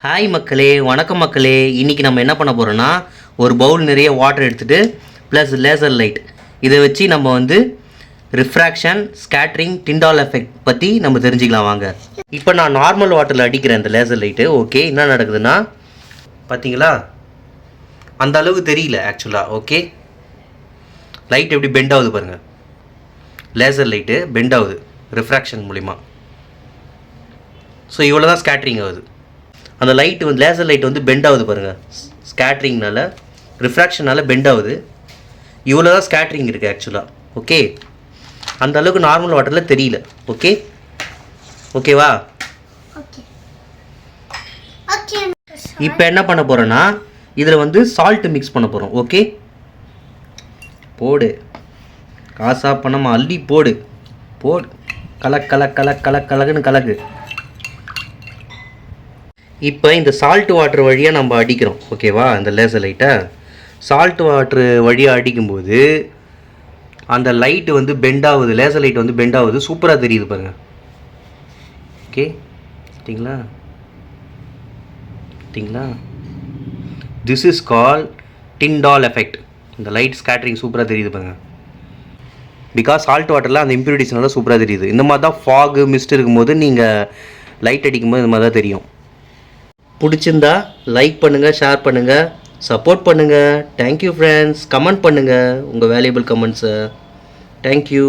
Hi மக்களே, வணக்கம் மக்களே. இன்றைக்கி நம்ம என்ன பண்ண போகிறோன்னா, ஒரு பவுல் நிறைய வாட்டர் எடுத்துகிட்டு ப்ளஸ் லேசர் லைட் இதை வச்சு நம்ம ரிஃப்ராக்ஷன், ஸ்கேட்ரிங், டிண்டால் எஃபெக்ட் பற்றி நம்ம தெரிஞ்சுக்கலாம் வாங்க. இப்போ நான் நார்மல் வாட்டரில் அடிக்கிறேன் இந்த லேசர் லைட்டு. ஓகே, என்ன நடக்குதுன்னா பார்த்தீங்களா, அந்த அளவுக்கு தெரியல ஆக்சுவலாக. ஓகே, லைட் எப்படி பெண்ட் ஆகுது பாருங்கள். லேசர் லைட்டு பெண்ட் ஆகுது ரிஃப்ராக்ஷன் மூலிமா. ஸோ இவ்வளோ தான் ஸ்கேட்ரிங் ஆகுது. அந்த லைட்டு லேசர் லைட் பெண்ட் ஆகுது பாருங்கள். ஸ்கேட்ரிங்னால, ரிஃப்ராக்ஷனால் பெண்ட் ஆகுது. இவ்வளோ தான் ஸ்கேட்ரிங் இருக்குது ஆக்சுவலாக. ஓகே, அந்த அளவுக்கு நார்மல் வாட்டரில் தெரியல. ஓகே, ஓகேவா? இப்போ என்ன பண்ண போகிறோன்னா, இதில் சால்ட்டு மிக்ஸ் பண்ண போகிறோம். ஓகே, போடு, காசா பணமா அள்ளி போடு, போடு, கலக்குன்னு கலக்கு. இப்போ இந்த சால்ட் வாட்டர் வழியாக நம்ம அடிக்கிறோம். ஓகேவா? இந்த லேசர் லைட்டை சால்ட் வாட்ரு வழியாக அடிக்கும்போது அந்த லைட்டு பெண்ட் ஆகுது. லேசர் லைட் பெண்ட் ஆகுது. சூப்பராக தெரியுது பாருங்கள். ஓகே, சரிங்களா? This is call Tyndall effect. இந்த லைட் ஸ்கேட்டரிங் சூப்பராக தெரியுது பாருங்கள். பிகாஸ் சால்ட் வாட்டரில் அந்த இம்ப்யூரிட்டிஸ்னால சூப்பராக தெரியுது. இந்த மாதிரி தான் ஃபாகு, மிஸ்ட் இருக்கும்போது நீங்கள் லைட் அடிக்கும்போது இந்த மாதிரி தான் தெரியும். பிடிச்சிருந்தா லைக் பண்ணுங்கள், ஷேர் பண்ணுங்கள், சப்போர்ட் பண்ணுங்கள். Thank you friends. கமெண்ட் பண்ணுங்கள் உங்கள் வேல்யூபிள் கமெண்ட்ஸை. தேங்க்யூ.